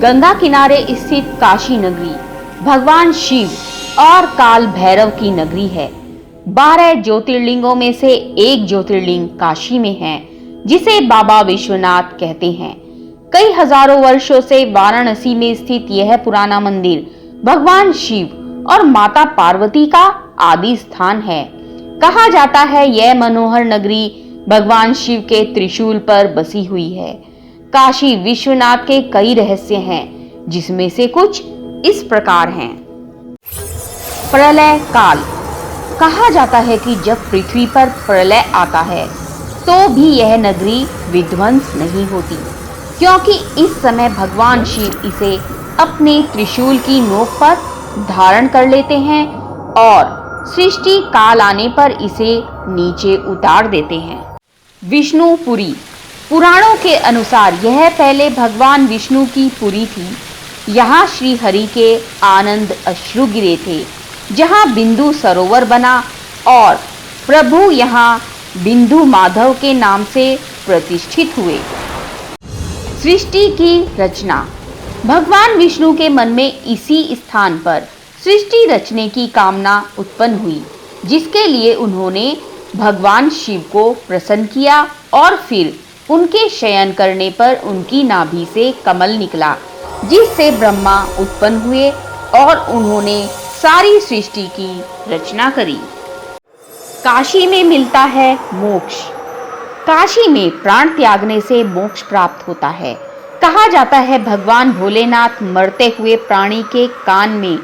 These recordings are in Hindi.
गंगा किनारे स्थित काशी नगरी भगवान शिव और काल भैरव की नगरी है। 12 ज्योतिर्लिंगों में से एक ज्योतिर्लिंग काशी में है, जिसे बाबा विश्वनाथ कहते हैं। कई हजारों वर्षों से वाराणसी में स्थित यह पुराना मंदिर भगवान शिव और माता पार्वती का आदि स्थान है। कहा जाता है यह मनोहर नगरी भगवान शिव के त्रिशूल पर बसी हुई है। काशी विश्वनाथ के कई रहस्य हैं, जिसमें से कुछ इस प्रकार हैं। प्रलय काल। कहा जाता है कि जब पृथ्वी पर प्रलय आता है तो भी यह नगरी विध्वंस नहीं होती, क्योंकि इस समय भगवान शिव इसे अपने त्रिशूल की नोक पर धारण कर लेते हैं और सृष्टि काल आने पर इसे नीचे उतार देते हैं। विष्णुपुरी। पुराणों के अनुसार यह पहले भगवान विष्णु की पुरी थी। यहाँ श्री हरि के आनंद अश्रु गिरे थे, जहाँ बिंदु सरोवर बना और प्रभु यहाँ बिंदु माधव के नाम से प्रतिष्ठित हुए। सृष्टि की रचना। भगवान विष्णु के मन में इसी स्थान पर सृष्टि रचने की कामना उत्पन्न हुई, जिसके लिए उन्होंने भगवान शिव को प्रसन्न किया और फिर उनके शयन करने पर उनकी नाभि से कमल निकला, जिससे ब्रह्मा उत्पन्न हुए और उन्होंने सारी सृष्टि की रचना करी। काशी में मिलता है मोक्ष। काशी में प्राण त्यागने से मोक्ष प्राप्त होता है। कहा जाता है भगवान भोलेनाथ मरते हुए प्राणी के कान में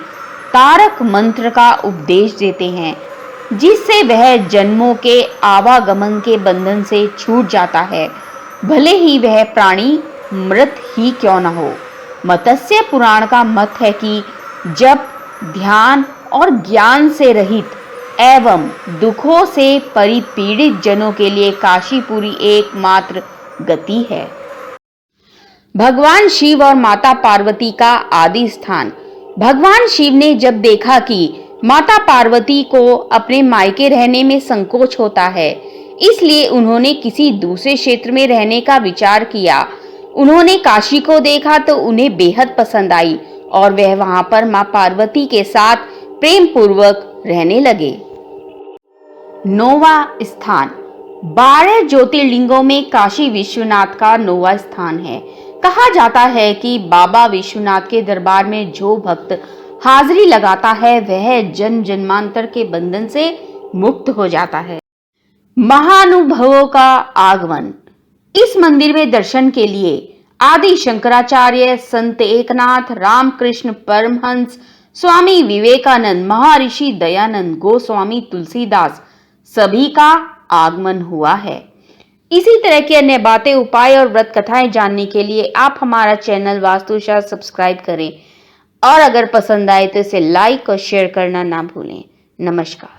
तारक मंत्र का उपदेश देते हैं, जिससे वह जन्मों के आवागमन के बंधन से छूट जाता है, भले ही वह प्राणी मृत ही क्यों न हो। मत्स्य पुराण का मत है कि जब ध्यान और ज्ञान से रहित एवं दुखों से परिपीड़ित जनों के लिए काशीपुरी एकमात्र गति है। भगवान शिव और माता पार्वती का आदि स्थान। भगवान शिव ने जब देखा कि माता पार्वती को अपने मायके रहने में संकोच होता है, इसलिए उन्होंने किसी दूसरे क्षेत्र में रहने का विचार किया। उन्होंने काशी को देखा तो उन्हें बेहद पसंद आई और वह वहां पर मां पार्वती के साथ प्रेम पूर्वक रहने लगे। नौवा स्थान। 12 ज्योतिर्लिंगों में काशी विश्वनाथ का नौवा स्थान है। कहा जाता है कि बाबा विश्वनाथ के दरबार में जो भक्त हाजिरी लगाता है वह जन्म जन्मांतर के बंधन से मुक्त हो जाता है। महानुभवों का आगमन। इस मंदिर में दर्शन के लिए आदि शंकराचार्य, संत एकनाथ, रामकृष्ण परमहंस, स्वामी विवेकानंद, महर्षि दयानंद, गोस्वामी तुलसीदास सभी का आगमन हुआ है। इसी तरह की अन्य बातें, उपाय और व्रत कथाएं जानने के लिए आप हमारा चैनल वास्तुशास्त्र सब्सक्राइब करें और अगर पसंद आए तो इसे लाइक और शेयर करना ना भूलें। नमस्कार।